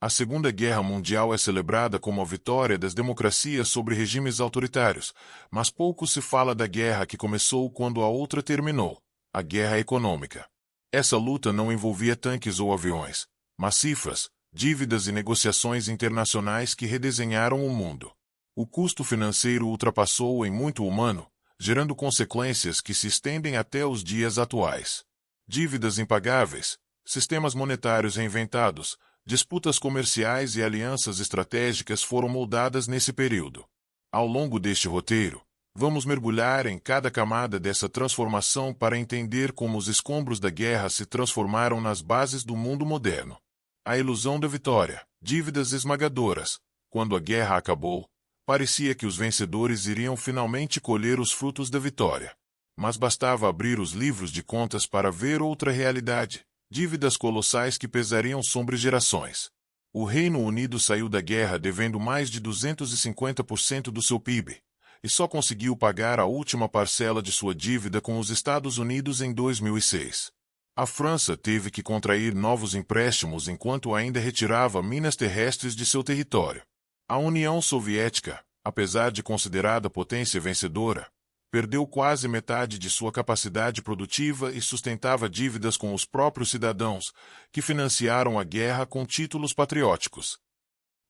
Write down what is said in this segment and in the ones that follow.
A Segunda Guerra Mundial é celebrada como a vitória das democracias sobre regimes autoritários, mas pouco se fala da guerra que começou quando a outra terminou, a Guerra Econômica. Essa luta não envolvia tanques ou aviões, mas cifras, dívidas e negociações internacionais que redesenharam o mundo. O custo financeiro ultrapassou em muito humano, gerando consequências que se estendem até os dias atuais. Dívidas impagáveis, sistemas monetários reinventados, disputas comerciais e alianças estratégicas foram moldadas nesse período. Ao longo deste roteiro, vamos mergulhar em cada camada dessa transformação para entender como os escombros da guerra se transformaram nas bases do mundo moderno. A ilusão da vitória, dívidas esmagadoras. Quando a guerra acabou, parecia que os vencedores iriam finalmente colher os frutos da vitória. Mas bastava abrir os livros de contas para ver outra realidade. Dívidas colossais que pesariam sobre gerações. O Reino Unido saiu da guerra devendo mais de 250% do seu PIB, e só conseguiu pagar a última parcela de sua dívida com os Estados Unidos em 2006. A França teve que contrair novos empréstimos enquanto ainda retirava minas terrestres de seu território. A União Soviética, apesar de considerada potência vencedora, perdeu quase metade de sua capacidade produtiva e sustentava dívidas com os próprios cidadãos, que financiaram a guerra com títulos patrióticos.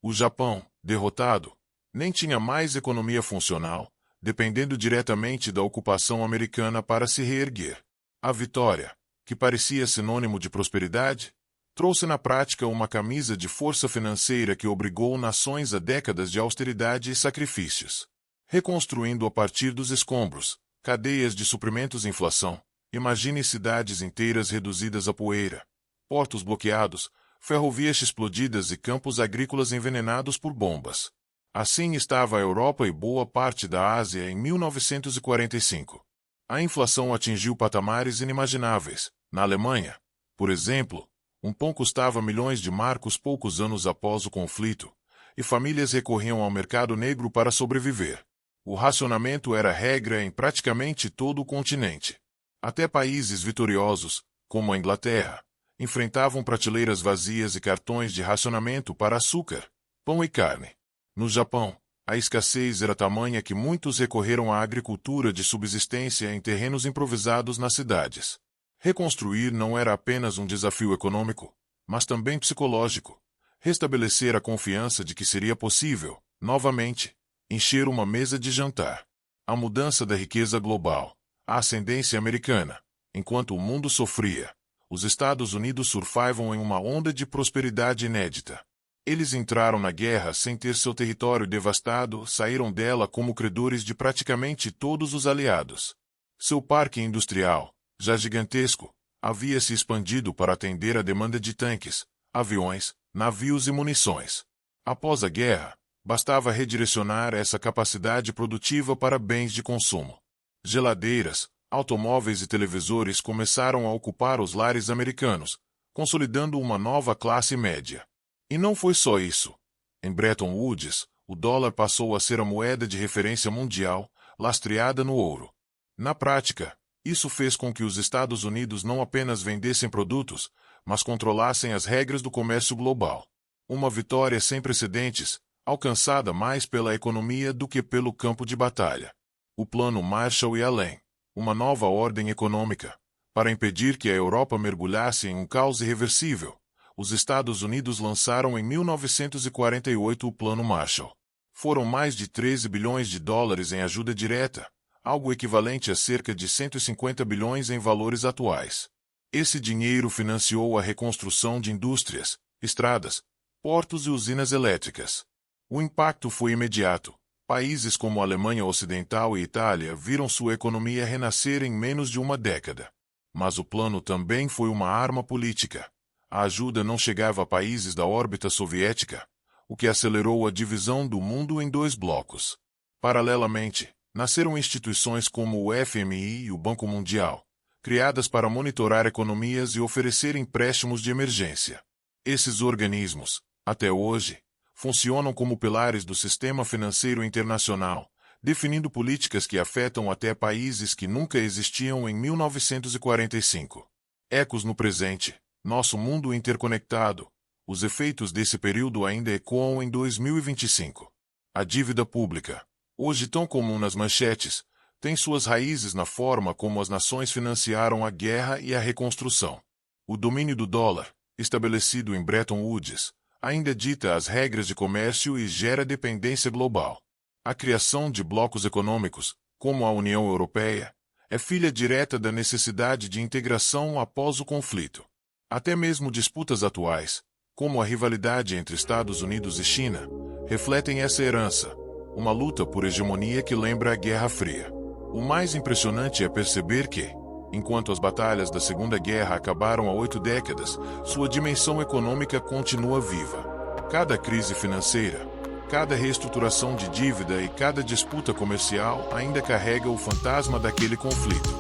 O Japão, derrotado, nem tinha mais economia funcional, dependendo diretamente da ocupação americana para se reerguer. A vitória, que parecia sinônimo de prosperidade, trouxe na prática uma camisa de força financeira que obrigou nações a décadas de austeridade e sacrifícios. Reconstruindo a partir dos escombros, cadeias de suprimentos e inflação. Imagine cidades inteiras reduzidas a poeira, portos bloqueados, ferrovias explodidas e campos agrícolas envenenados por bombas. Assim estava a Europa e boa parte da Ásia em 1945. A inflação atingiu patamares inimagináveis. Na Alemanha, por exemplo, um pão custava milhões de marcos poucos anos após o conflito, e famílias recorriam ao mercado negro para sobreviver. O racionamento era regra em praticamente todo o continente. Até países vitoriosos, como a Inglaterra, enfrentavam prateleiras vazias e cartões de racionamento para açúcar, pão e carne. No Japão, a escassez era tamanha que muitos recorreram à agricultura de subsistência em terrenos improvisados nas cidades. Reconstruir não era apenas um desafio econômico, mas também psicológico. Restabelecer a confiança de que seria possível, novamente, encher uma mesa de jantar. A mudança da riqueza global, a ascendência americana. Enquanto o mundo sofria, os Estados Unidos surfavam em uma onda de prosperidade inédita. Eles entraram na guerra sem ter seu território devastado, saíram dela como credores de praticamente todos os aliados. Seu parque industrial, já gigantesco, havia se expandido para atender a demanda de tanques, aviões, navios e munições. Após a guerra, bastava redirecionar essa capacidade produtiva para bens de consumo. Geladeiras, automóveis e televisores começaram a ocupar os lares americanos, consolidando uma nova classe média. E não foi só isso. Em Bretton Woods, o dólar passou a ser a moeda de referência mundial, lastreada no ouro. Na prática, isso fez com que os Estados Unidos não apenas vendessem produtos, mas controlassem as regras do comércio global. Uma vitória sem precedentes, alcançada mais pela economia do que pelo campo de batalha. O Plano Marshall e além, uma nova ordem econômica, para impedir que a Europa mergulhasse em um caos irreversível. Os Estados Unidos lançaram em 1948 o Plano Marshall. Foram mais de 13 bilhões de dólares em ajuda direta, algo equivalente a cerca de 150 bilhões em valores atuais. Esse dinheiro financiou a reconstrução de indústrias, estradas, portos e usinas elétricas. O impacto foi imediato. Países como a Alemanha Ocidental e Itália viram sua economia renascer em menos de uma década. Mas o plano também foi uma arma política. A ajuda não chegava a países da órbita soviética, o que acelerou a divisão do mundo em dois blocos. Paralelamente, nasceram instituições como o FMI e o Banco Mundial, criadas para monitorar economias e oferecer empréstimos de emergência. Esses organismos, até hoje, funcionam como pilares do sistema financeiro internacional, definindo políticas que afetam até países que nunca existiam em 1945. Ecos no presente. Nosso mundo interconectado, Os efeitos desse período ainda ecoam em 2025. A dívida pública, hoje tão comum nas manchetes, tem suas raízes na forma como as nações financiaram a guerra e a reconstrução. O domínio do dólar, estabelecido em Bretton Woods, ainda dita as regras de comércio e gera dependência global. A criação de blocos econômicos, como a União Europeia, é filha direta da necessidade de integração após o conflito. Até mesmo disputas atuais, como a rivalidade entre Estados Unidos e China, refletem essa herança, uma luta por hegemonia que lembra a Guerra Fria. O mais impressionante é perceber que, enquanto as batalhas da Segunda Guerra acabaram há 8 décadas, sua dimensão econômica continua viva. Cada crise financeira, cada reestruturação de dívida e cada disputa comercial ainda carrega o fantasma daquele conflito.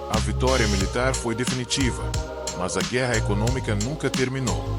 A vitória militar foi definitiva, mas a guerra econômica nunca terminou.